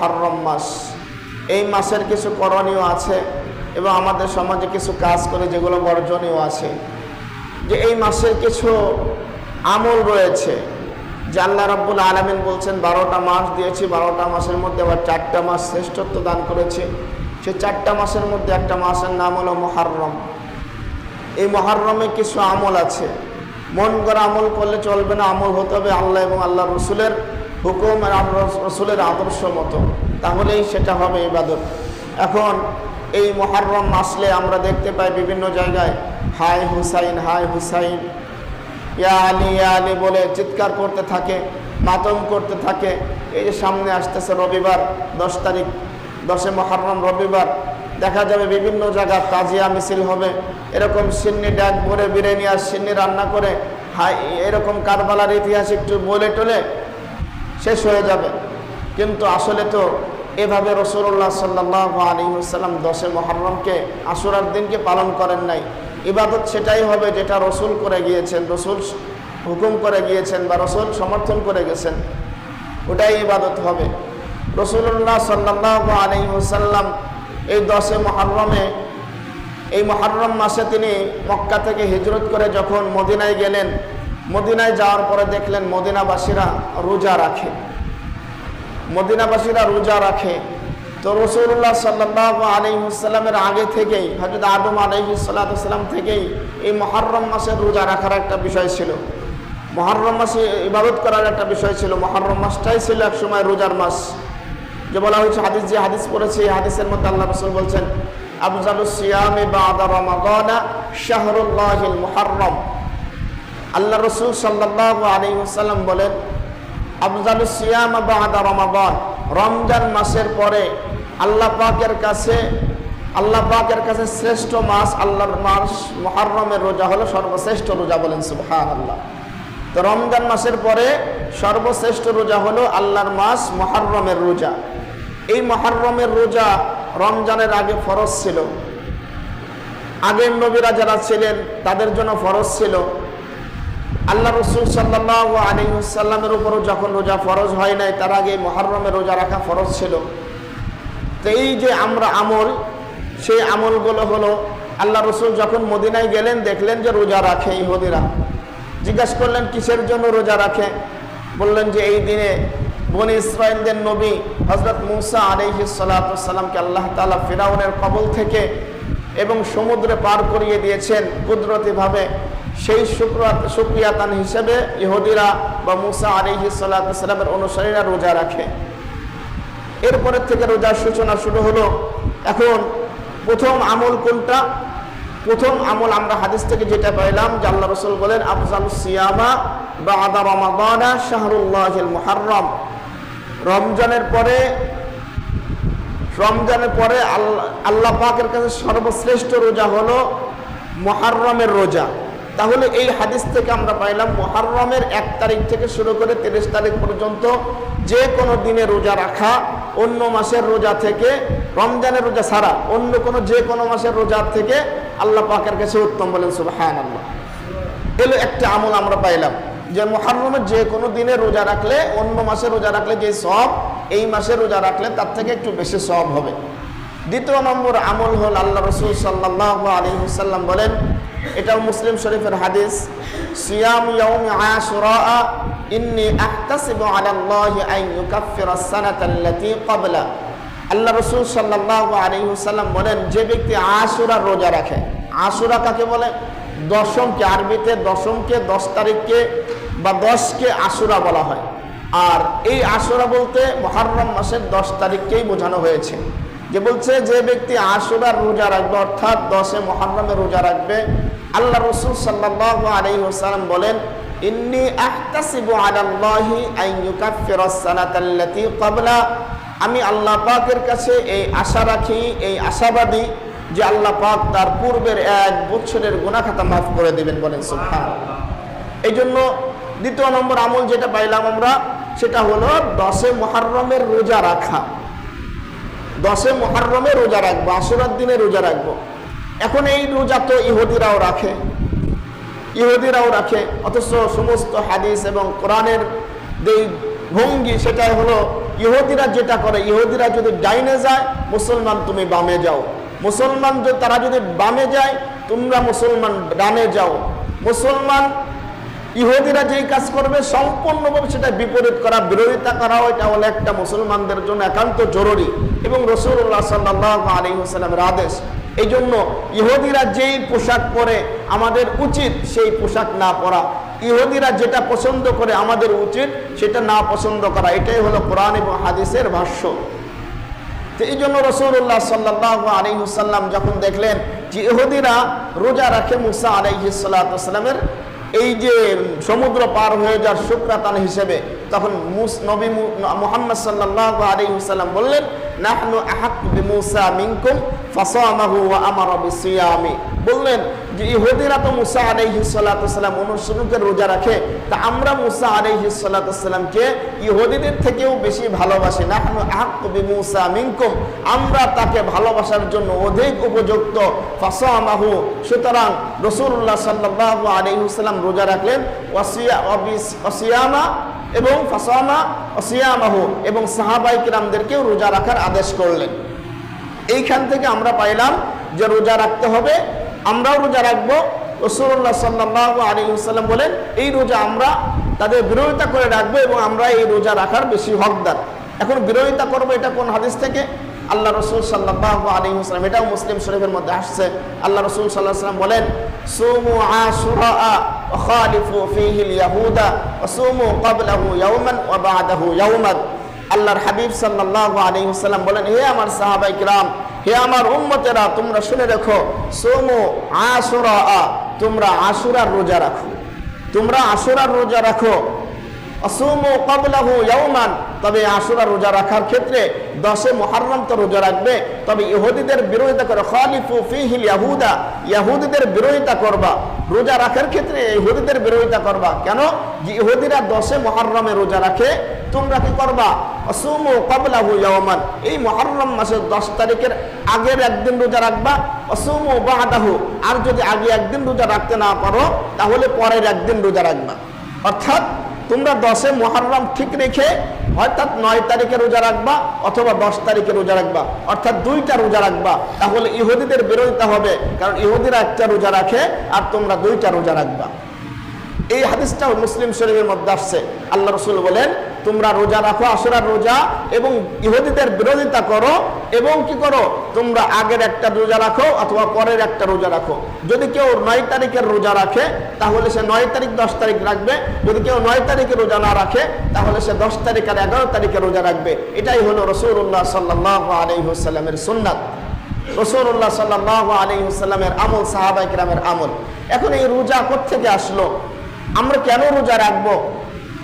মুহররম মাস। এই মাসের কিছু করণীয় আছে এবং আমাদের সমাজে কিছু কাজ করে যেগুলো বর্জনীয় আছে। যে এই মাসের কিছু আমল রয়েছে যে আল্লাহ রাব্বুল আলামিন বলছেন 12টা মাস দিয়েছি, 12টা মাসের মধ্যে আবার 4টা মাস শ্রেষ্ঠত্ব দান করেছে। সেই 4টা মাসের মধ্যে একটা মাসের নাম হলো মুহররম। এই মুহররমে কিছু আমল আছে, মন গড়া আমল করলে চলবে না, আমল হতে হবে আল্লাহ এবং আল্লাহ রসুলের হুকুম আর রসুলের আদর্শ মতো, তাহলেই সেটা হবে ইবাদত। এখন এই মুহররম আসলে আমরা দেখতে পাই বিভিন্ন জায়গায় হাই হুসাইন, হাই হুসাইন, ইয়া আলী, ইয়া আলী বলে চিৎকার করতে থাকে, মাতম করতে থাকে। এই যে সামনে আসতেছে রবিবার 10 তারিখ, 10 মুহররম রবিবার, দেখা যাবে বিভিন্ন জায়গা তাজিয়া মিছিল হবে, এরকম সিন্নি ডাক ভরে বিরিয়ানি আর সিন্নি রান্না করে হাই এরকম কারবালার ইতিহাস একটু বলে টলে শেষ হয়ে যাবে। কিন্তু আসলে তো এভাবে রাসূলুল্লাহ সাল্লাল্লাহু আলাইহি ওয়াসাল্লাম 10 মুহররমকে আশুরার দিনকে পালন করেন নাই। ইবাদত সেটাই হবে যেটা রসুল করে গিয়েছেন, রসুল হুকুম করে গিয়েছেন বা রসুল সমর্থন করে গেছেন, ওটাই ইবাদত হবে। রাসূলুল্লাহ সাল্লাল্লাহু আলাইহি ওয়াসাল্লাম এই 10 মুহররমে, এই মুহররম মাসে তিনি মক্কা থেকে হিজরত করে যখন মদিনায় গেলেন, মদিনায় যাওয়ার পরে দেখলেন মদিনাবাসীরা রোজা রাখে, মদিনাবাসীরা রোজা রাখে। তো রাসূলুল্লাহ সাল্লাল্লাহু আলাইহি ওয়াসাল্লামের আগে থেকেই, হযরত আদম আলাইহিস সালাতু ওয়াস সালাম থেকেই এই মুহররম মাসে রোজা রাখার একটা বিষয় ছিল, মুহররম মাসে ইবাদত করার একটা বিষয় ছিল। মুহররম মাসটাই ছিল এক সময় রোজার মাস। যে বলা হয়েছে হাদিস, যে হাদিস পড়েছে এই হাদিসের মধ্যে আল্লাহ রাসূল বলছেন আফজালুস সিয়ামি বা'দা রমাদানা শাহরুল্লাহিল মুহররম। আল্লাহ রাসূল সাল্লাল্লাহু আলাইহি ওয়াসাল্লাম বলেন আফজালুস সিয়াম বা'দা রমাদান, রমজান মাসের পরে আল্লাহ পাকের কাছে শ্রেষ্ঠ মাস আল্লাহর মাস মুহররমের রোজা হলো সর্বশ্রেষ্ঠ রোজা। বলেন সুবহানাল্লাহ। তো রমজান মাসের পরে সর্বশ্রেষ্ঠ রোজা হলো আল্লাহর মাস মুহররমের রোজা। এই মুহররমের রোজা রমজানের আগে ফরজ ছিল, আগের নবীরা যারা ছিলেন তাদের জন্য ফরজ ছিল। আল্লাহ রাসূল সাল্লাল্লাহু আলাইহি ওয়াসাল্লামের উপরও যখন রোজা ফরজ হয় নাই, তার আগে মুহররমে রোজা রাখা ফরজ ছিল। তো এই যে আমরা আমল, সেই আমলগুলো হলো আল্লাহ রাসূল যখন মদিনায় গেলেন দেখলেন যে রোজা রাখে ইহুদিরা। জিজ্ঞেস করলেন কিসের জন্য রোজা রাখে? বললেন যে এই দিনে বনি ইসরাঈলদের নবী হযরত মূসা আলাইহিস সালাতু ওয়াস সালামকে আল্লাহ তাআলা ফিরাউনের কবল থেকে এবং সমুদ্রে পার করিয়ে দিয়েছেন কুদরতিভাবে। সেই শুকরিয়াতান হিসেবে ইহুদিরা বা মূসা আলাইহিস সালাতু ওয়াস সালামের অনুসারীরা রোজা রাখে। এরপরের থেকে রোজার সূচনা শুরু হলো। এখন প্রথম আমল কোনটা? প্রথম আমল আমরা হাদিস থেকে যেটা পাইলাম যে আল্লাহ রাসূল বলেন আফজালুস সিয়ামা বা'দা রমাদানা শাহরুল্লাহিল মুহররম। রমজানের পরে আল্লাহ পাকের কাছে সর্বশ্রেষ্ঠ রোজা হলো মুহররমের রোজা। তাহলে এই হাদিস থেকে আমরা পাইলাম মুহররমের 1 তারিখ থেকে শুরু করে 30 তারিখ পর্যন্ত যে কোনো দিনে রোজা রাখা অন্য মাসের রোজা থেকে, রমজানের রোজা ছাড়া অন্য কোনো যে কোনো মাসের রোজা থেকে আল্লাহ পাকের কাছে উত্তম। বলেন সুবহানাল্লাহ। এলো একটা আমল আমরা পাইলাম যে মুহররমের যে কোনো দিনে রোজা রাখলে, অন্য মাসে রোজা রাখলে যে সওয়াব, এই মাসে রোজা রাখলে তার থেকে একটু বেশি সওয়াব হবে। দ্বিতীয় নম্বর আমল হল আল্লাহ রাসূল সাল্লাল্লাহু আলাইহি ওয়াসাল্লাম বলেন, এটাও মুসলিম শরীফের হাদিস, সিয়াম ইয়াউমি আশুরা ইন্নী আহতাসিবু আলাল্লাহি আন ইউকাফফিরাস সানাতাল্লাতী ক্বাবলা। আল্লাহ রাসূল সাল্লাল্লাহু আলাইহি ওয়াসাল্লাম বলেন যে ব্যক্তি আশুরার রোজা রাখে, আশুরা কাকে বলে? দশমকে, আরবিতে দশমকে, 10 তারিখকে বা 10কে আশুরা বলা হয়। আর এই আশুরা বলতে মুহররম মাসের 10 তারিখকেই বোঝানো হয়েছে। যে বলছে যে ব্যক্তি আশুরার রোজা রাখবে অর্থাৎ 10 মুহররমের রোজা রাখবে, আল্লাহ রাসূল সাল্লাল্লাহু আলাইহি ওয়াসাল্লাম বলেন ইন্নী আহতাসিবু আলাল্লাহি আন ইউকাফফিরাস সানাতাল্লাতী ক্বাবলা। আমি আল্লাহ পাকের কাছে এই আশা রাখি, এই আশাবাদী যে আল্লাহ পাক তার পূর্বের 1 বছরের গুনাহ খাতা মাফ করে দিবেন। বলেন সুবহানাল্লাহ। এই জন্য দ্বিতীয় নম্বর আমল যেটা পাইলাম আমরা, সেটা হলো 10 মুহররমের রোজা রাখা। 10 মুহররমে রোজা রাখবো, আশুরার দিনে রোজা রাখবো। এখন এই রোজা তো ইহুদিরাও রাখে, অথচ সমস্ত হাদিস এবং কোরআনের যে ভঙ্গি সেটাই হলো ইহুদিরা যেটা করে, ইহুদিরা যদি ডাইনে যায়, মুসলমান তুমি বামে যাও, মুসলমান তারা যদি বামে যায়, তোমরা মুসলমান ডানে যাও। মুসলমান ইহুদিরা যেই কাজ করবে সম্পূর্ণভাবে সেটা বিপরীত করা, বিরোধিতা করা, এটা হলো একটা মুসলমানদের জন্য একান্ত জরুরি এবং রাসূলুল্লাহ সাল্লাল্লাহু আলাইহি ওয়াসাল্লামের আদেশ। এই জন্য ইহুদিরা যেই পোশাক পরে আমাদের উচিত সেই পোশাক না পরা, ইহুদিরা যেটা পছন্দ করে আমাদের উচিত সেটা না পছন্দ করা। এটাই হলো কোরআন এবং হাদিসের ভাষ্য। তো এই জন্য রাসূলুল্লাহ সাল্লাল্লাহু আলাইহি ওয়াসাল্লাম যখন দেখলেন যে ইহুদিরা রোজা রাখে মুসা আলাইহিস সালাতু ওয়াসসালামের এই যে সমুদ্র পার হয়ে যাওয়ার শুকরাতান হিসেবে, তখন নবী মুহাম্মদ সাল্লাল্লাহু আলাইহি ওয়াসাল্লাম বললেন, নাহনু আহাক্কু বিমূসা মিনকুম ফাসামাহু ওয়া আমারা বিসিয়ামি। বললেন যে ইহুদিরা তো মুসা আলাইহিস সালাতু ওয়াসসালাম অনুসরণকে রোজা রাখে, তা আমরা মুসা আলাইহিস সালাতু ওয়াসসালামকে ইহুদিদের থেকেও বেশি ভালোবাসি। নাহনু আহাক্কু বিমূসা মিনকুম, আমরা তাকে ভালোবাসার জন্য অধিক উপযুক্ত। ফাসামাহু, সুতরাং রাসূলুল্লাহ সাল্লাল্লাহু আলাইহি ওয়াসাল্লাম রোজা রাখলেন, ওয়াসিয়ামা এবং ফাসামা ওয়াসিয়ামাহু, এবং সাহাবায়ে কিরামদেরকেও রোজা রাখার আদেশ করলেন। এইখান থেকে আমরা পাইলাম যে রোজা রাখতে হবে, আমরাও রোজা রাখবো। রাসূলুল্লাহ সাল্লাল্লাহু আলাইহি ওয়াসাল্লাম বলেন এই রোজা আমরা তাদের বিরোধিতা করে রাখবো এবং আমরা এই রোজা রাখার বেশি হকদার। এখন বিরোধিতা করবো, এটা কোন হাদিস থেকে? আল্লাহ রসুল সাল্লাল্লাহু আলাইহি ওয়াসাল্লাম, এটাও মুসলিম শরীফের মধ্যে আসছে। আল্লাহ রসুল সাল্লাল্লাহু আলাইহি ওয়াসাল্লাম বলেন, সুমু আশুরা ওয়া খালিফু ফীহিল ইয়াহুদা ওয়া সুমু ক্বাবলাহু ইয়াওমান ওয়া বা'দাহু ইয়াওমান। আল্লাহর হাবিব সাল্লাল্লাহু আলাইহি ওয়াসাল্লাম বলেন, হে আমার সাহাবায়ে কিরাম, হে আমার উম্মতেরা, তোমরা শুনে রাখো, সুমু আশুরা, তোমরা আশুরার রোজা রাখো, তোমরা আশুরার রোজা রাখো। আসুমু ক্বাবলাহু ইয়াওমান, তবে আশুরা রোজা রাখার ক্ষেত্রে 10 মুহররম তো রোজা রাখবে, তবে ইহুদিদের বিরোধিতা করে, খালিফু ফীহিল ইয়াহুদা, ইহুদিদের বিরোধিতা করবা রোজা রাখার ক্ষেত্রে, ইহুদিদের বিরোধিতা করবা। কেন? যে ইহুদিরা 10 মুহররমে রোজা রাখে, তোমরা কি করবা? আসুমু ক্বাবলাহু ইয়াওমান, এই মুহররম মাসের 10 তারিখের আগের একদিন রোজা রাখবা। আসুমু বা'দাহু, আর যদি আগে একদিন রোজা রাখতে না পারো তাহলে পরের একদিন রোজা রাখবা। অর্থাৎ তোমরা 10 মুহররম ঠিক রেখে অর্থাৎ 9 তারিখে রোজা রাখবা অথবা 10 তারিখে রোজা রাখবা, অর্থাৎ 2টা রোজা রাখবা। তাহলে ইহুদিদের বিরোধিতা হবে, কারণ ইহুদিরা একটা রোজা রাখে আর তোমরা 2টা রোজা রাখবা। এই হাদিসটাও মুসলিম শরীফের মধ্যে আসছে। আল্লাহ রসুল বলেন, তোমরা রোজা রাখো আশুরার রোজা এবং ইহুদিদের বিরোধিতা করো, এবং কি করো? তোমরা আগের একটা রোজা রাখো অথবা পরের একটা রোজা রাখো। যদি কেউ 9 তারিখের রোজা রাখে তাহলে সে 9 তারিখ 10 তারিখ রাখবে, যদি কেউ 9 তারিখে রোজা না রাখে তাহলে সে 10 তারিখ আর 11 তারিখে রোজা রাখবে। এটাই হলো রাসূলুল্লাহ সাল্লাল্লাহু আলাইহি ওয়াসাল্লামের সুন্নাত, রাসূলুল্লাহ সাল্লাল্লাহু আলাইহি ওয়াসাল্লামের আমল, সাহাবায়ে কিরামের আমল। এখন এই রোজা কোত্থেকে আসলো? আমরা কেন রোজা রাখবো?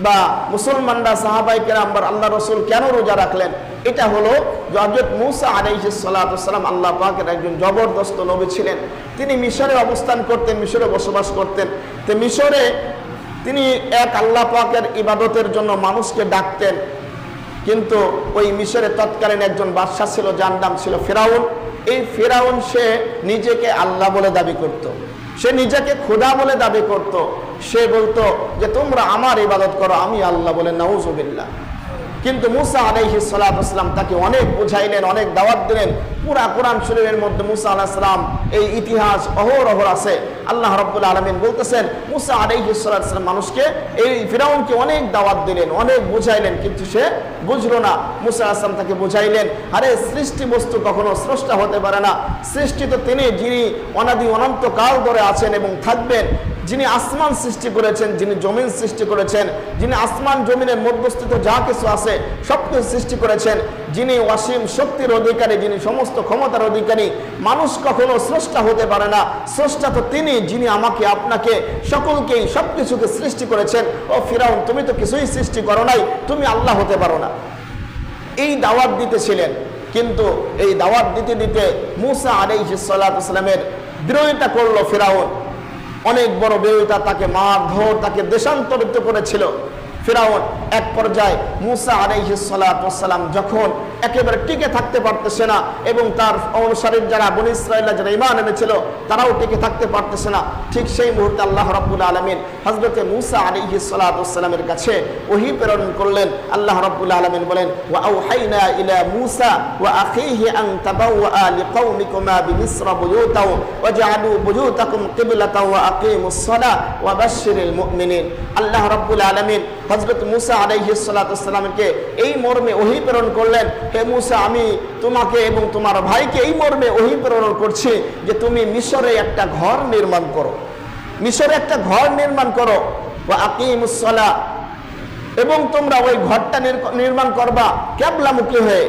বা মুসলমানরা, সাহাবায়ে কিরাম বা আল্লাহ রসুল কেন রোজা রাখলেন? এটা হলো হযরত মূসা আলাইহিস সালাতু ওয়াসসালাম আল্লাহ পাকের একজন জবরদস্ত নবী ছিলেন। তিনি মিশরে অবস্থান করতেন, মিশরে বসবাস করতেন। তো মিশরে তিনি এক আল্লাহ পাকের ইবাদতের জন্য মানুষকে ডাকতেন, কিন্তু ওই মিশরে তৎকালীন একজন বাদশা ছিল, যার নাম ছিল ফিরাউন। এই ফিরাউন সে নিজেকে আল্লাহ বলে দাবি করত, সে নিজেকে খোদা বলে দাবি করত। সে বলতো যে তোমরা আমার ইবাদত করো, আমি আল্লাহ বলে, নাউজুবিল্লাহ। কিন্তু মূসা আলাইহিস সালাতু ওয়াসসালাম তাকে অনেক বুঝাইলেন, অনেক দাওয়াত দিলেন। পুরা কোরআন শরীফের মধ্যে মূসা আলাইহিস সালাম এই ইতিহাস অহরহ আছে। আল্লাহ রাব্বুল আলামিন বলতেছেন, মূসা আলাইহিস সালাতু ওয়াসসালাম মানুষকে, এই ফিরাউনকে অনেক দাওয়াত দিলেন, অনেক বুঝাইলেন, কিন্তু সে বুঝলো না। মূসা আলাইহিস সালাম তাকে বুঝাইলেন, আরে সৃষ্টি বস্তু কখনো স্রষ্টা হতে পারে না, সৃষ্টি তো তিনি, যিনি অনাদি অনন্ত কাল ধরে আছেন এবং থাকবেন, যিনি আসমান সৃষ্টি করেছেন, যিনি জমিন সৃষ্টি করেছেন, যিনি আসমান জমিনের মধ্যস্থিত যা কিছু আছে সব কিছু সৃষ্টি করেছেন, যিনি অসীম শক্তির অধিকারী, যিনি সমস্ত ক্ষমতার অধিকারী, মানুষ কখনো স্রষ্টা হতে পারে না। স্রষ্টা তো তিনি, যিনি আমাকে, আপনাকে, সকলকেই, সবকিছুকে সৃষ্টি করেছেন। ও ফিরাউন, তুমি তো কিছুই সৃষ্টি করো নাই, তুমি আল্লাহ হতে পারো না। এই দাওয়াত দিতেছিলেন, কিন্তু এই দাওয়াত দিতে দিতে মূসা আলাইহিস সালাতু ওয়াসসালামের বিরোধিতা করলো ফিরাউন। অনেক বড় বিরোধিতা, তাকে মারধর, তাকে দেশান্তরিত করেছিল ফিরাউন। এক পর্যায়ে মূসা আলাইহিস সালাতু ওয়াসসালাম যখন একেবারে টিকে থাকতে পারতেছে না, এবং তার অনুসারীর যারা বনী ইসরাঈলরা যারা ঈমান এনেছিল তারাও টিকে থাকতে পারতেছে না। ঠিক সেই মুহূর্তে আল্লাহ রাব্বুল আলামিন হযরতে মূসা আলাইহিস সালাতু ওয়াসসালামের কাছে ওহী প্রেরণ করলেন। আল্লাহ রাব্বুল আলামিন বলেন, ওয়া আওহাইনা ইলা মূসা ওয়া আখিহি আন তাবাওয়া লিকাওমিকুমা বিমিসরা বুয়ুতাও ওয়াজআলু বুয়ুতাকুম কিবলাতাও ওয়া আকিমুস সালাহ ওয়া বাশশিরিল মুমিনিন। আল্লাহ রাব্বুল আলামিন হযরত মূসা আলাইহিস সালাতু ওয়াসসালামকে এই মর্মে ওহী প্রেরণ করলেন, হে মূসা, আমি তোমাকে এবং তোমার ভাইকে এই মর্মে ওহী প্রেরণ করছি যে তুমি মিশরে একটা ঘর নির্মাণ করো, মিশরে একটা ঘর নির্মাণ করো, ওয়া আকিমুস সালাহ, এবং তোমরা ওই ঘরটা নির্মাণ করবা কিবলামুখী হয়ে,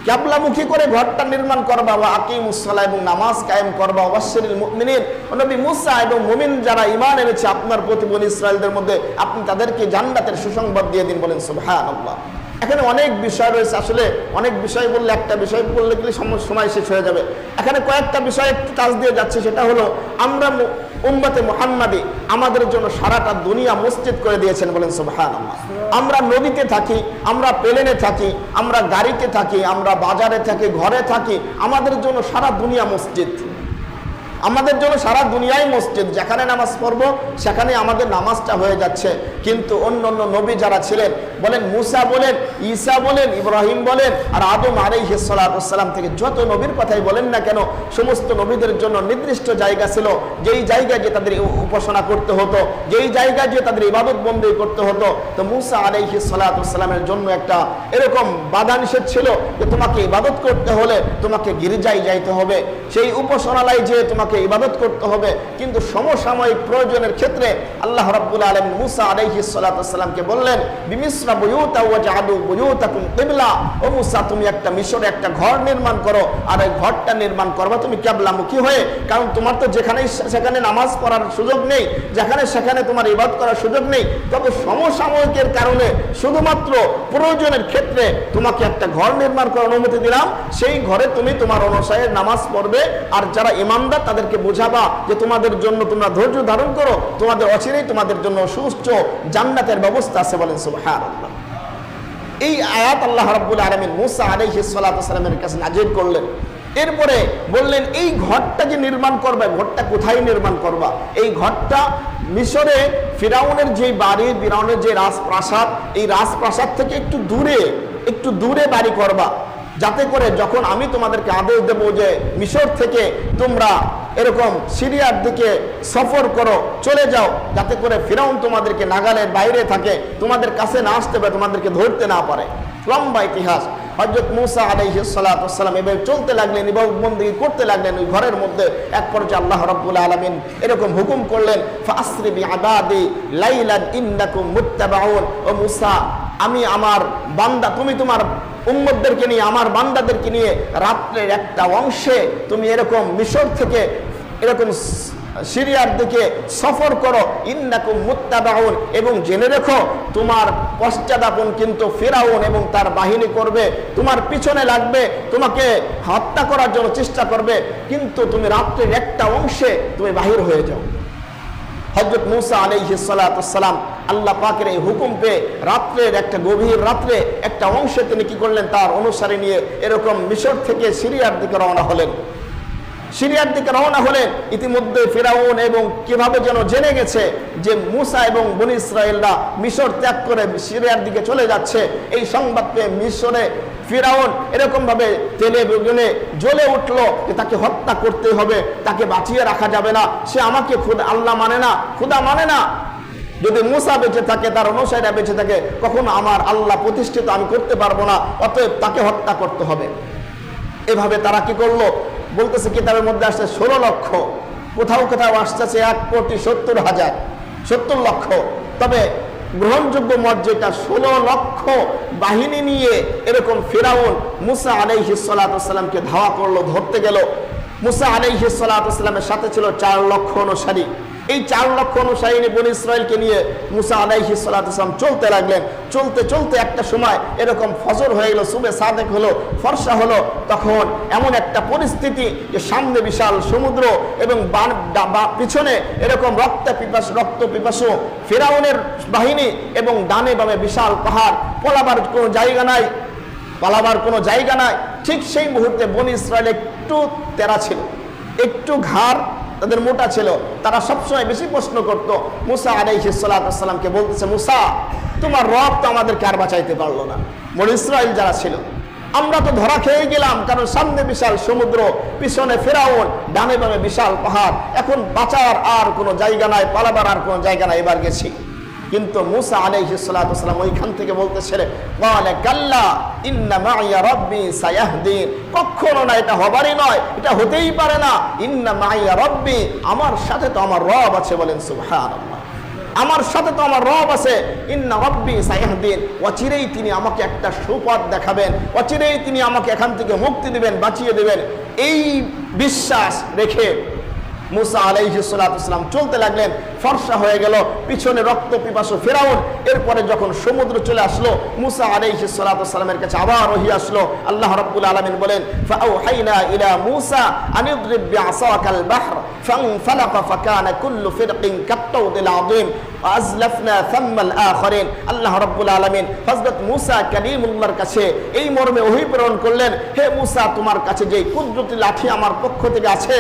কিবলামুখী করে ঘরটা নির্মাণ করবা, ওয়া আকিমুস সালাহ, এবং নামাজ কায়েম করবা, ওয়া বাশশিরিল মুমিনিন। নবী মূসা এবং মুমিন যারা ঈমান এনেছে আপনার প্রতি বনী ইসরাঈলদের মধ্যে, আপনি তাদেরকে জান্নাতের সুসংবাদ দিয়ে দিন। বলেন সুবহানাল্লাহ। এখানে অনেক বিষয় রয়েছে, আসলে অনেক বিষয় বললে একটা বিষয় বললে গেলে সময় শেষ হয়ে যাবে। এখানে কয়েকটা বিষয় একটু টাচ দিয়ে যাচ্ছে, সেটা হলো আমরা উম্মতে মুহাম্মাদি আমাদের জন্য সারাটা দুনিয়া মসজিদ করে দিয়েছেন। বলেন সুবহানাল্লাহ। আমরা নদীতে থাকি, আমরা প্লেনে থাকি, আমরা গাড়িতে থাকি, আমরা বাজারে থাকি, ঘরে থাকি, আমাদের জন্য সারা দুনিয়া মসজিদ, আমাদের জন্য সারা দুনিয়ায় মসজিদ। যেখানে নামাজ পড়বো সেখানে আমাদের নামাজটা হয়ে যাচ্ছে। কিন্তু অন্য অন্য নবী যারা ছিলেন, বলেন মূসা বলেন, ঈসা বলেন, ইব্রাহিম বলেন, আর আদম আলাইহিস সালাতু ওয়াসসালাম থেকে যত নবীর কথাই বলেন না কেন, সমস্ত নবীদের জন্য নির্দিষ্ট জায়গা ছিল, যেই জায়গায় যে তাদের উপাসনা করতে হতো, যেই জায়গায় যে তাদের ইবাদত বন্দী করতে হতো। তো মূসা আলাইহিস সালাতু ওয়াসসালামের জন্য একটা এরকম বাধা নিষেধ ছিল যে তোমাকে ইবাদত করতে হলে তোমাকে গির্জায় যাইতে হবে, সেই উপাসনালয়ে যে তোমাকে ইবাদত করতে হবে। কিন্তু সমসাময়িক প্রয়োজনের ক্ষেত্রে আল্লাহ রাব্বুল আলামিন মূসা আলাইহিস সালাতু ওয়াসসালামকে বললেন, বিমিসরা বুয়ুতা ওয়াজআলু বুয়ুতাকুম কিবলা, ও মূসা তুমি একটা মিশরে একটা ঘর নির্মাণ করো, আর এই ঘরটা নির্মাণ করবা তুমি কিবলামুখী হয়ে, কারণ তোমার তো যেখানে সেখানে নামাজ পড়ার সুযোগ নেই, যেখানে সেখানে তোমার ইবাদত করার সুযোগ নেই। তবে সমসাময়িকের কারণে শুধুমাত্র প্রয়োজনের ক্ষেত্রে তোমাকে একটা ঘর নির্মাণ করার অনুমতি দিলাম, সেই ঘরে তুমি তোমার অনুসারে নামাজ পড়বে, আর যারা ইমানদার তাদেরকে বোঝাবা যে তোমাদের জন্য তোমরা ধৈর্য ধারণ করো, তোমাদের অচিরেই তোমাদের জন্য সুস্থ জান্নাতের ব্যবস্থা আছে। বলেন সুবহানাল্লাহ। এই আয়াত আল্লাহ রাব্বুল আলামিন মূসা আলাইহিস সালাতু ওয়াসসালামের কাছে নাযিল করলেন। এরপরে বললেন, এই ঘরটা যে নির্মাণ করবে, ঘরটা কোথায় নির্মাণ করবা? এই ঘরটা মিশরে ফিরাউনের যে বাড়ি, ফিরাউনের যে রাজপ্রাসাদ, এই রাজপ্রাসাদ থেকে একটু দূরে বাড়ি করবা, যাতে করে যখন আমি তোমাদেরকে আদেশ দেব যে মিশর থেকে তোমরা এরকম সিরিয়ার দিকে সফর করো, চলে যাও, যাতে করে ফিরাউন তোমাদেরকে নাগালের বাইরে থাকে, তোমাদের কাছে না আসতে পারে, তোমাদেরকে ধরতে না পারে। লম্বা ইতিহাস। হযরত মূসা আলাইহিস সালাতু ওয়াসসালাম এভাবে চলতে লাগলেন, ইবাদত বন্দেগী করতে লাগলেন ওই ঘরের মধ্যে। এক পর্যায়ে আল্লাহ রাব্বুল আলামিন এরকম হুকুম করলেন, ফাসরি বিইবাদি লাইলান ইন্নাকুম মুত্তাবাউন। ও মূসা, আমি আমার বান্দা, তুমি তোমার উম্মতদেরকে নিয়ে, আমার বান্দাদেরকে নিয়ে রাত্রের একটা অংশে তুমি এরকম মিশর থেকে এরকম সিরিয়ার দিকে সফর করো, ইন্নাকুম মুত্তাবাউন, এবং জেনে রেখো তোমার পশ্চাদাপন কিন্তু ফিরাউন এবং তার বাহিনী করবে, তোমার পিছনে লাগবে, তোমাকে হত্যা করার জন্য চেষ্টা করবে, কিন্তু তুমি রাত্রের একটা অংশে তুমি বাহির হয়ে যাও। হযরত মূসা আলাইহিস সালাতু ওয়াসসালাম আল্লাহ পাকের এই হুকুম পেয়ে রাত্রের একটা গভীর রাত্রে একটা অংশে তিনি কি করলেন, তার অনুসারী নিয়ে এরকম মিশর থেকে সিরিয়ার দিকে রওনা হলেন। ইতিমধ্যে ফিরাউন এবং কিভাবে যেন জেনে গেছে যে মূসা এবং বনী ইসরাঈলরা মিশর ত্যাগ করে সিরিয়ার দিকে চলে যাচ্ছে। এই সংবাদ পেয়ে মিশরে ফিরাউন এরকম ভাবে তেলে বেগুনে জ্বলে উঠলো যে তাকে হত্যা করতে হবে, তাকে বাঁচিয়ে রাখা যাবে না, সে আমাকে আল্লাহ মানে না, খুদা মানে না। যদি মূসা বেঁচে থাকে, তার অনুসারীরা বেঁচে থাকে, কখনো আমার আল্লাহ প্রতিষ্ঠিত আমি করতে পারবো না, অতএব তাকে হত্যা করতে হবে। এভাবে তারা কি করলো, বলতেছে কিতাবের মধ্যে আসছে 16 লক্ষ, কোথাও কোথাও আসতেছে 1,70,000 লক্ষ। তবে গ্রহণযোগ্য মত যেটা 16 লক্ষ বাহিনী নিয়ে এরকম ফিরাউন মূসা আলাইহিস সালাতু ওয়াসসালামকে ধাওয়া করলো, ধরতে গেল। মূসা আলাইহিস সালাতু ওয়াসসালামের সাথে ছিল 4 লক্ষ অনুসারী। এই 4 লক্ষ অনুসারী বনী ইসরাঈলকে নিয়ে মূসা আলাইহিস সালাতু ওয়াসসালাম চলতে লাগলেন। চলতে চলতে একটা সময় এরকম ফজর হয়ে গেল, সুবে সাদেক হলো, ফর্সা হলো। তখন এমন একটা পরিস্থিতি যে সামনে বিশাল সমুদ্র এবং পিছনে এরকম রক্ত পিপাসু ফিরাউনের বাহিনী, এবং ডানে বামে বিশাল পাহাড়, পলাবার কোনো জায়গা নাই। পালাবার কোনো জায়গা নাই। ঠিক সেই মুহূর্তে বনী ইসরায়েল একটু তেরা ছিল, একটু ঘাড় তাদের মোটা ছিল। তারা সবসময় বেশি প্রশ্ন করত। মুসা আলাইহিস সালাতু ওয়াস সালামকে বলতেছে, মুসা তোমার রব তো আমাদেরকে আর বাঁচাইতে পারলো না। বনী ইসরায়েল যারা ছিল, আমরা তো ধরা খেয়ে গেলাম, কারণ সামনে বিশাল সমুদ্র, পিছনে ফেরাউন, ডানে বামে বিশাল পাহাড়, এখন বাঁচার আর কোনো জায়গা নাই, পালাবার আর কোনো জায়গা নাই, এবার গেছি। কিন্তু মুসা আলাইহিস সালাতু ওয়াস সালাম ওইখান থেকে বলতেছে, ক্বালা কাল্লা ইন্না মাইয়া রাব্বি সায়াহদিন, কখনো না, এটা হবারই নয়, এটা হতেই পারে না। ইন্না মাইয়া রাব্বি, আমার সাথে তো আমার রব আছে, বলেন সুবহানাল্লাহ, আমার সাথে তো আমার রব আছে। ইন্না রাব্বি সায়াহদিন, অচিরেই তিনি আমাকে একটা সুপথ দেখাবেন, অচিরেই তিনি আমাকে এখান থেকে মুক্তি দিবেন, বাঁচিয়ে দিবেন। এই বিশ্বাস রেখে মুসা আলাইহিস সালাতু ওয়াস সালাম চলতে লাগলেন। ফর্সা হয়ে গেল, পিছনে রক্ত পিপাসু ফেরাউন। এরপরে যখন সমুদ্র চলে আসলো, মুসা আলাইহিস সালাতু ওয়াস সালামের কাছে আবার ওহী আসলো। আল্লাহ রাব্বুল আলামিন বলেন, ফাআউহাইনা ইলা মুসা আন ইদরিব বিআসাকাল বাহর ফানফালাকা ফাকানা কুল্লু ফিরকিন কাত্তাউদিল আযীম ওয়াজলাফনা থাম্মাল আখিরিন। আল্লাহ রাব্বুল আলামিন হযরত মুসা কালিমুল্লাহর কাছে এই মর্মে ওহী প্রেরণ করলেন, হে মুসা, তোমার কাছে যে কুদরতি লাঠি আমার পক্ষ থেকে আছে,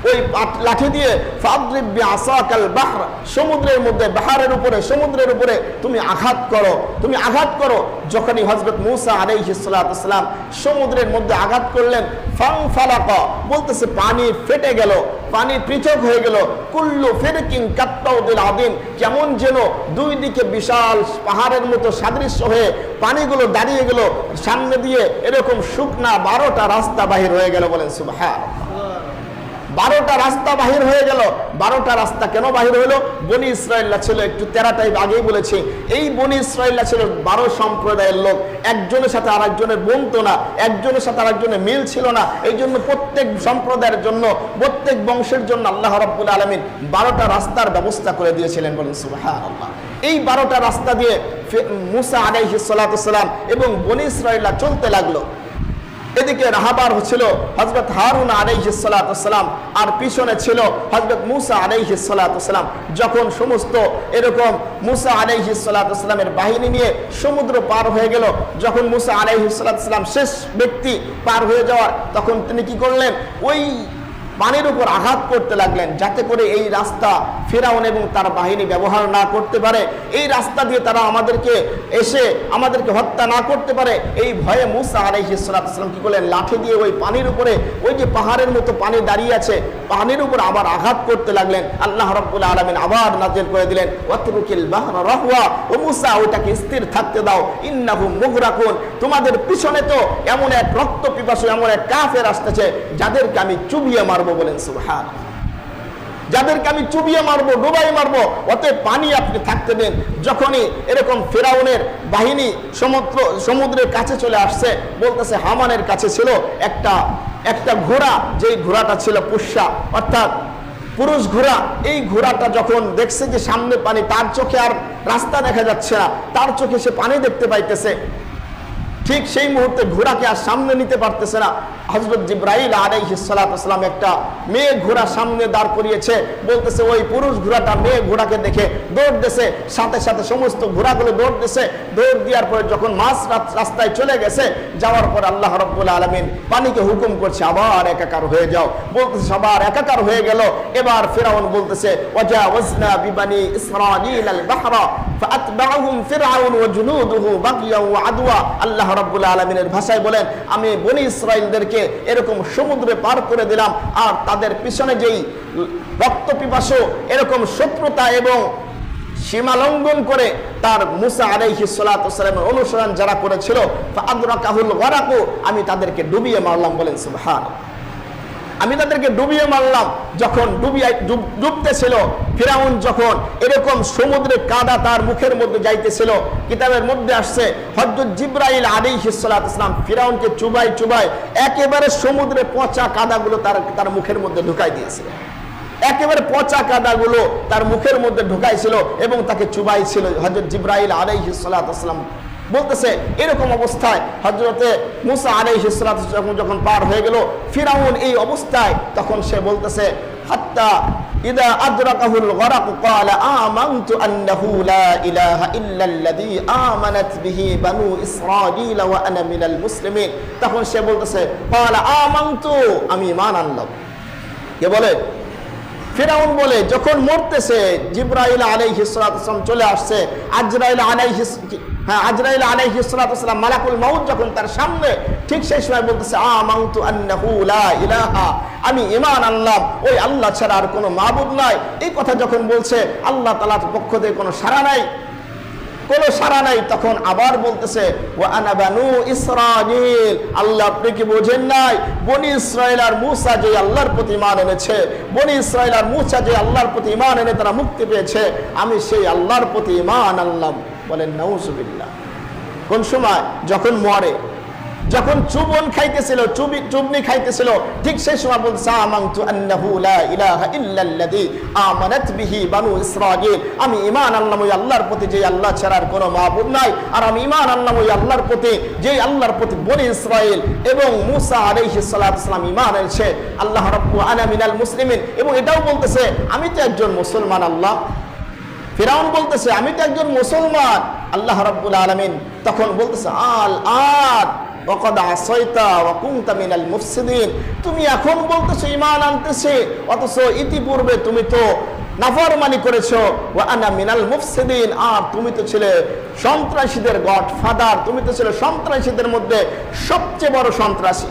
ওই লাঠি দিয়ে ফাদরিব বিআসাকাল বাহর, সমুদ্রের মধ্যে, বাহারের উপরে, সমুদ্রের উপরে তুমি আঘাত করো, তুমি আঘাত করো। যখনই হযরত মুসা আলাইহিস সালাতু ওয়াস সালাম সমুদ্রের মধ্যে আঘাত করলেন, ফানফালাকা, বলতেছে পানি ফেটে গেল, পানি পৃথক হয়ে গেল। কুল্লু ফিরকিন কাত্তাউদিল আযীম, কেমন যেন দুই দিকে বিশাল পাহাড়ের মতো সাদৃশ্য হয়ে পানিগুলো দাঁড়িয়ে গেল। সামনে দিয়ে এরকম শুকনা 12টা রাস্তা বাহির হয়ে গেল, বলেন সুবহানাল্লাহ। 12টা রাস্তা বাহির হয়ে গেল। 12টা রাস্তা কেন বাহির হলো? বনী ইসরায়েলরা ছিল একটু তেরা টাইপ, আগেই বলেছি। এই বনী ইসরায়েলরা ছিল 12 সম্প্রদায়ের লোক, একজনের সাথে আরেকজনের বনতো না, একজনের সাথে আরেকজনের মিল ছিল না। এই জন্য প্রত্যেক সম্প্রদায়ের জন্য, প্রত্যেক বংশের জন্য আল্লাহ রাব্বুল আলামিন 12টা রাস্তার ব্যবস্থা করে দিয়েছিলেন, বলেন সুবহানাল্লাহ। এই 12টা রাস্তা দিয়ে মুসা আলাইহিস সালাতু ওয়াস সালাম এবং বনী ইসরায়েলরা চলতে লাগলো। এদিকে রাহাবার ছিল হযরত হারুন আলাইহিস সালাতু ওয়াস সালাম, আর পিছনে ছিল হযরত মুসা আলাইহিস সালাতু ওয়াস সালাম। যখন সমস্ত এরকম মুসা আলাইহিস সালাতু ওয়াস সালামের বাহিনী নিয়ে সমুদ্র পার হয়ে গেল, যখন মুসা আলাইহিস সালাতু ওয়াস সালাম শেষ ব্যক্তি পার হয়ে যাওয়ার, তখন তিনি কি করলেন? ওই পানির উপর আঘাত করতে লাগলেন, যাতে করে এই রাস্তা ফিরআউন এবং তার বাহিনী ব্যবহার না করতে পারে, এই রাস্তা দিয়ে তারা আমাদেরকে এসে আমাদেরকে হত্যা না করতে পারে। এই ভয়ে মুসা আলাইহিস সালাতু ওয়াস সালাম কি করলেন? লাঠি দিয়ে ওই পানির উপরে, ওই যে পাহাড়ের মতো পানি দাঁড়িয়ে আছে, পানির উপর আবার আঘাত করতে লাগলেন। আল্লাহ রাব্বুল আলামিন আবার নাযিল করে দিলেন, ওয়াতরুকিল বাহরা রাহওয়া, ও মুসা, ওইটাকে স্থির থাকতে দাও, ইন্নাহুম মুগরাকুন, তোমাদের পিছনে তো এমন এক রক্ত পিপাসু, এমন এক কাফের আসতেছে, যাদেরকে আমি চুবিয়ে মারবো, বলেন সুবহানাল্লাহ, যাদেরকে আমি চুবিয়ে মারবো, ডুবাই মারবো, অতএব পানি আপনি থাকতে দেন। যখনই এরকম ফিরআউনের বাহিনী সমুদ্রের কাছে চলে আসছে, বলতেছে হামানের কাছে ছিল একটা ঘোড়া, যেই ঘোড়াটা ছিল পুষ্যা, অর্থাৎ পুরুষ ঘোড়া। এই ঘোড়াটা যখন দেখছে যে সামনে পানি, তার চোখে আর রাস্তা দেখা যাচ্ছে না, তার চোখে সে পানি দেখতে পাইতেছে। ঠিক সেই মুহূর্তে ঘোড়াকে আর সামনে নিতে পারতেছে না। হযরত জিবরাইল আলাইহিস সালাতু ওয়াস সালাম একটা মেয়ে ঘোড়া সামনে দাঁড় করিয়েছে, বলতেছে ওই পুরুষ ঘোড়াটা মেয়ে ঘোড়াকে দেখে দৌড় দিয়েছে, সাথে সাথে সমস্ত ঘোড়াগুলো দৌড় দিয়েছে। দৌড় দেওয়ার পরে যখন মাঝ রাস্তায় চলে গেছে, যাওয়ার পর আল্লাহ রাব্বুল আলামিন পানিকে হুকুম করছে, আবার একাকার হয়ে যাও, বলতেছে আবার একাকার হয়ে গেল। এবার ফিরআউন বলতেছে, ওয়াজাওয়াজনা বিবানি ইসরাঈল আল বাহরা ফাআতবাহুম ফিরআউন ওয়া জুনুদুহু বাগিয়া ওয়া আদওয়া। আল্লাহ রাব্বুল আলামিনের ভাষায় বলেন, আমি বনী ইসরাঈলদেরকে এরকম সমুদ্রে পার করে দিলাম, আর তাদের পিছনে যেই রক্ত পিপাসু এরকম শত্রুতা এবং সীমা লঙ্ঘন করে তার মুসা আলাইহিস সালাতু ওয়াস সালামের অনুসরণ যারা করেছিল, ফাআদরাকাহুল গরাকু, আমি তাদেরকে ডুবিয়ে মারলাম, বলেন সুবহানাল্লাহ, আমি তাদেরকে ডুবিয়ে মারলাম। যখন ডুবতেছিল ফিরআউন, যখন এরকম সমুদ্রে কাদা তার মুখের মধ্যে যাইতেছিল, কিতাবের মধ্যে আসছে হযরত জিবরাইল আলাইহিস সালাতু ওয়াস সালাম ফিরআউনকে চুবাই চুবাই একেবারে সমুদ্রে পচা কাদাগুলো তার মুখের মধ্যে ঢুকাই দিয়েছিল, একেবারে পচা কাদাগুলো তার মুখের মধ্যে ঢুকাইছিল এবং তাকে চুবাইছিল। হযরত জিবরাইল আলাইহিস সালাতু ওয়াস সালাম বলতেছে, এরকম অবস্থায় হযরতে মুসা আলাইহিস সালাতু ওয়াস সালাম যখন পার হয়ে গেল ফিরআউন এই অবস্থায়, তখন সে বলতেছে, হাত্তা ইদা আদরাকাহুল গরাক ক্বালা আমানতু আন্নাহু লা ইলাহা ইল্লাল্লাযী আমানাত বিহি বানু ইসরাঈল ওয়া আনা মিনাল মুসলিমিন। তখন সে বলতেছে ক্বালা আমানতু, আমি ঈমান আনলাম। কে বলে? ফিরাউন বলে। যখন মরতেছে জিবরাইল আলাইহিস সালাম চলে আসছে, আজরাইল আলাইহিস সালাম মালাকুল মাউত যখন তার সামনে, ঠিক সেই সময় বলতেছে আমানতু আন্নাহু লা ইলাহা, আমি ঈমান আনলাম ওই আল্লাহ ছাড়া আর কোনো মাবুদ নাই। এই কথা যখন বলছে আল্লাহ তাআলার পক্ষ থেকে কোনো সাড়া নাই, তখন আবার বলতেছে ওয়া আনা বানু ইসরাঈল, আল্লাহ আপনি কি বোঝেন নাই? বনি ইসরাঈল আর মূসা যে আল্লাহর প্রতি ঈমান এনেছে, বনি ইসরাঈল আর মূসা যে আল্লাহর প্রতি ঈমান এনে তারা মুক্তি পেয়েছে, আমি সেই আল্লাহর প্রতি ঈমান আনলাম। বলেন নাউজুবিল্লাহ। কোন সময়? যখন মরে, যখন চুবনি খাইতেছিল, ঠিক সেই সময় বলছে আমানতু আন্নাহু লা ইলাহা ইল্লাল্লাযী আমানাত বিহি বানু ইসরাঈল, আমি ঈমান আনলাম ওই আল্লাহর প্রতি যে আল্লাহ ছাড়া আর কোনো মাবুদ নাই, আর আমি ঈমান আনলাম ওই আল্লাহর প্রতি যে আল্লাহর প্রতি বনি ইসরাঈল এবং মূসা আলাইহিস সালাম ঈমান এনেছে। আল্লাহ রাব্বু আনা মিনাল মুসলিমিন। এবং এটাও বলতেছে আমি তো একজন মুসলমান। আল্লাহ, ফিরাউন বলতেছে আমি তো একজন মুসলমান। আল্লাহ রাব্বুল আলামিন তখন বলতেছে আল আন ওয়াকাদ আসাইতা ওয়া কুনতা মিনাল মুফসিদিন, তুমি এখন বলতেছো ঈমান আনতেছে, অথচ ইতিপূর্বে তুমি তো নাফরমানি করেছো। ওয়া আনা মিনাল মুফসিদিন, আর তুমি তো ছিলে সন্ত্রাসীদের গডফাদার, তুমি তো ছিলে সন্ত্রাসীদের মধ্যে সবচেয়ে বড় সন্ত্রাসী।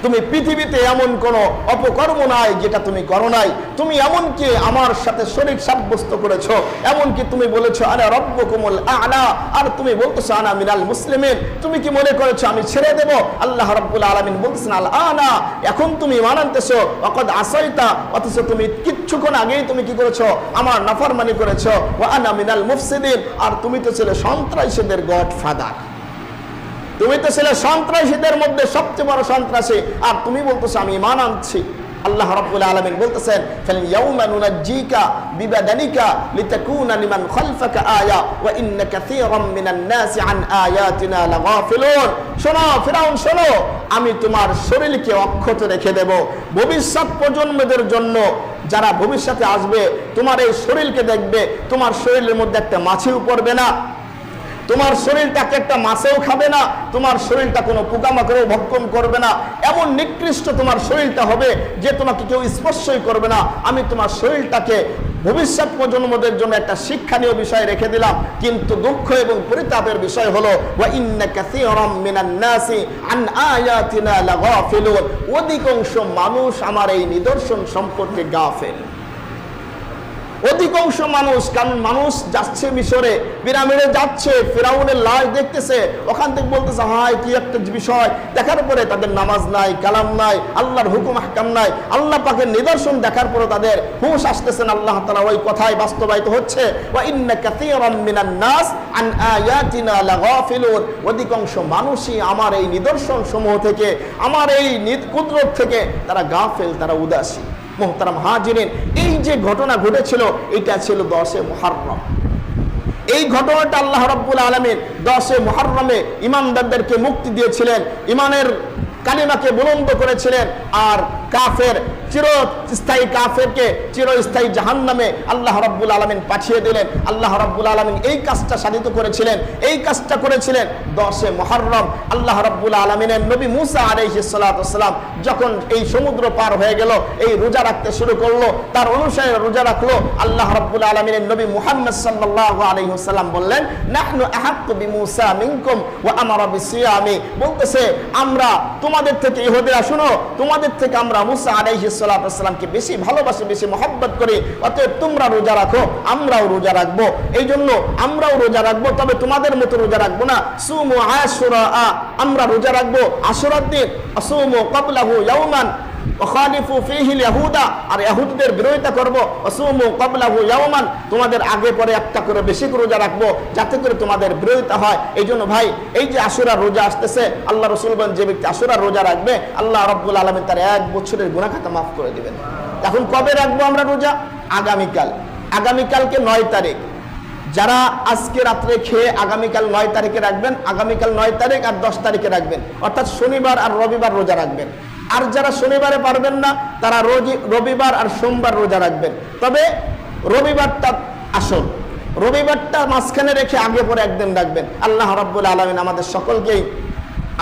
তুমি পৃথিবীতে এমন কোন অপকর্ম নাই যেটা তুমি করো নাই। তুমি এমনকি আমার সাথে শরীক সাব্যস্ত করেছো, এমনকি তুমি বলেছো আনা রব্বুকুমুল আ'লা, আর তুমি বলতেছো আনা মিনাল মুসলিমিন। তুমি কি মনে করেছো আমি ছেড়ে দেব? আল্লাহ রাব্বুল আলামিন বলতেছেন আল আনা, এখন তুমি ঈমান আনতেছো, ওয়াকাদ আসাইতা, অথচ তুমি কিছুক্ষণ আগেই তুমি কি করেছো? আমার নাফরমানি করেছো। ওয়া আনা মিনাল মুফসিদিন, আর তুমি তো ছিলে সন্ত্রাসীদের গডফাদার, তুমি তো ছিলে সন্ত্রাসীদের মধ্যে সবচেয়ে বড় সন্ত্রাসী, আর তুমি বলতেছো আমি ঈমান আনছি। আল্লাহ রাব্বুল আলামিন বলতেছেন ফালইয়াউমা নুনাজ্জিকা বিবাদানিকা লিতাকুনা লিমান খালফাকা আয়া ওয়া ইন্না কাসীরাম মিনান নাসি আন আয়াতিনা লাগাফিলুন। শোনো ফিরাউন, শোনো, আমি তোমার শরীরকে অক্ষত রেখে দেব ভবিষ্যৎ প্রজন্মদের জন্য। যারা ভবিষ্যতে আসবে তোমার এই শরীরকে দেখবে, তোমার শরীরের মধ্যে একটা মাছিও পড়বে না, তোমার শরীরটাকে একটা মাছেও খাবে না, তোমার শরীরটা কোনো পোকামাকড়েও ভক্ষণ করবে না, এমন নিকৃষ্ট তোমার শরীরটা হবে যে তোমাকে কেউ স্পর্শই করবে না। আমি তোমার শরীরটাকে ভবিষ্যৎ প্রজন্মদের জন্য একটা শিক্ষণীয় বিষয় রেখে দিলাম। কিন্তু দুঃখ এবং পরিতাপের বিষয় হলো ওয়া ইন্না কাসীরাম মিনান নাসি আন আয়াতিনা লাগাফিলুন, অধিকাংশ মানুষ আমার এই নিদর্শন সম্পর্কে গাফেল। অধিকাংশ মানুষ, কারণ মানুষ যাচ্ছে মিশরে, পিরামিডে যাচ্ছে, ফিরাউনের লাশ দেখতেছে, ওখান থেকে বলতেছে হায় কি একটা বিষয়, দেখার পরে তাদের নামাজ নাই, কালাম নাই, আল্লাহর হুকুম আহকাম নাই, আল্লাহ পাকের নিদর্শন দেখার পরে তাদের হুঁশ আসতেছেন, আল্লাহ তাআলা ওই কথাই বাস্তবায়িত হচ্ছে ওয়া ইন্না কাসীরাম মিনান নাস আন আয়াতিনা লাগাফিলুন, অধিকাংশ মানুষই আমার এই নিদর্শন সমূহ থেকে, আমার এই কুদরত থেকে তারা গাফেল, তারা উদাসী। মুহতারাম হাজিরিন, এই যে ঘটনা ঘটেছিল এটা ছিল 10 মুহররম। এই ঘটনাটা আল্লাহ রাব্বুল আলামিন 10 মুহররমে ঈমানদারদেরকে মুক্তি দিয়েছিলেন, ঈমানের কালিমাকে বুলন্দ করেছিলেন, আর কাফের চিরস্থায়ী কাফেরকে চিরস্থায়ী জাহান্নামে আল্লাহ রাব্বুল আলামিন পাঠিয়ে দিলেন। আল্লাহ রাব্বুল আলামিন এই কাজটা সাধিত করেছিলেন, এই কাজটা করেছিলেন 10 মুহররম। আল্লাহ রাব্বুল আলামিনের নবী মূসা আলাইহিস সালাতু ওয়াসসালাম যখন এই সমুদ্র পার হয়ে গেল, এই রোজা রাখতে শুরু করলো, তার অনুসারে রোজা রাখলো। আল্লাহ রাব্বুল আলামিনের নবী মুহাম্মদ সাল্লাল্লাহু আলাইহি ওয়াসাল্লাম বললেন নাহনু আহাক্কু বিমূসা মিনকুম ওয়া আমারা বিসিয়ামি, বলতেছে আমরা তোমাদের থেকে, ইহুদিরা শুনো, তোমাদের থেকে আমরা মূসা আলাইহিস সালাতু ওয়াসসালামকে বেশি ভালোবাসি, বেশি মহব্বত করি, অতএব তোমরা রোজা রাখো, আমরাও রোজা রাখবো। এই জন্য আমরাও রোজা রাখবো, তবে তোমাদের মতো রোজা রাখবো না। সুমু আশুরা, আমরা রোজা রাখবো আশুরার দিন। আসুমু ক্বাবলাহু ইয়াওমান ওয়াখালিফু ফীহি ইয়াহুদা, আর ইহুদিদের বিরোধিতা করব। আসুমু ক্বাবলাহু ইয়াওমান, তোমাদের আগে পরে একটা করে বেশি করে রোজা রাখবো যাতে করে তোমাদের বিরোধিতা হয়। এই জন্য ভাই, এই যে আশুরার রোজা আসতেছে, আল্লাহ রাসূল বলেন যে ব্যক্তি আশুরার রোজা রাখবে আল্লাহ রাব্বুল আলামিন তার 1 বছরের গুনাহ খাতা মাফ করে দিবেন। এখন কবে রাখবো আমরা রোজা? আগামীকাল, আগামীকালকে 9 তারিখ। যারা আজকে রাত্রে খেয়ে আগামীকাল 9 তারিখে রাখবেন, আগামীকাল 9 তারিখ আর 10 তারিখে রাখবেন, অর্থাৎ শনিবার আর রবিবার রোজা রাখবেন। আর যারা শনিবারে পারবেন না তারা রবিবার আর সোমবার রোজা রাখবেন। তবে রবিবারটা আসল, রবিবারটা মাঝখানে রেখে আগে পরে একদিন রাখবেন। আল্লাহ রাব্বুল আলামিন আমাদের সকলকেই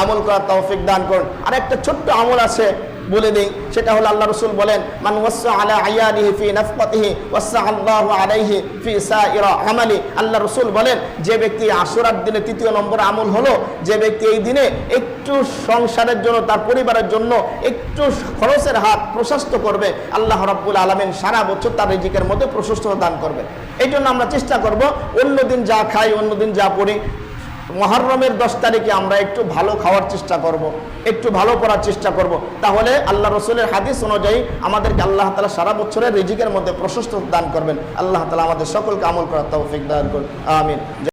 আমল করার তৌফিক দান করুন। আর একটা ছোট্ট আমল আছে বলে দেই, সেটা হলো আল্লাহ রাসূল বলেন, মান ওয়াসা আলা আয়ালিহি ফি নাফকাতিহি ওয়াসা আল্লাহু আলাইহি ফি সাইরা আমালি। আল্লাহ রাসূল বলেন, যে ব্যক্তি আশুরার দিনে তৃতীয় নম্বর আমল হলো, যে ব্যক্তি এই দিনে একটু সংসারের জন্য, তার পরিবারের জন্য একটু খরচের হাত প্রশস্ত করবে, আল্লাহ রাব্বুল আলামিন সারা বছর তার রিজিকের মধ্যে প্রশস্ততা দান করবে। এই জন্য আমরা চেষ্টা করব অন্যদিন যা খাই, অন্যদিন যা পড়ি, মুহররমের 10 তারিখে আমরা একটু ভালো খাওয়ার চেষ্টা করব, একটু ভালো পড়ার চেষ্টা করব। তাহলে আল্লাহ রসুলের হাদিস অনুযায়ী আমাদেরকে আল্লাহ তাআলা সারা বছরের রিজিকের মধ্যে প্রশস্ত দান করবেন। আল্লাহ তাআলা আমাদের সকলকে আমল করার তৌফিক দান করুন, আমিন।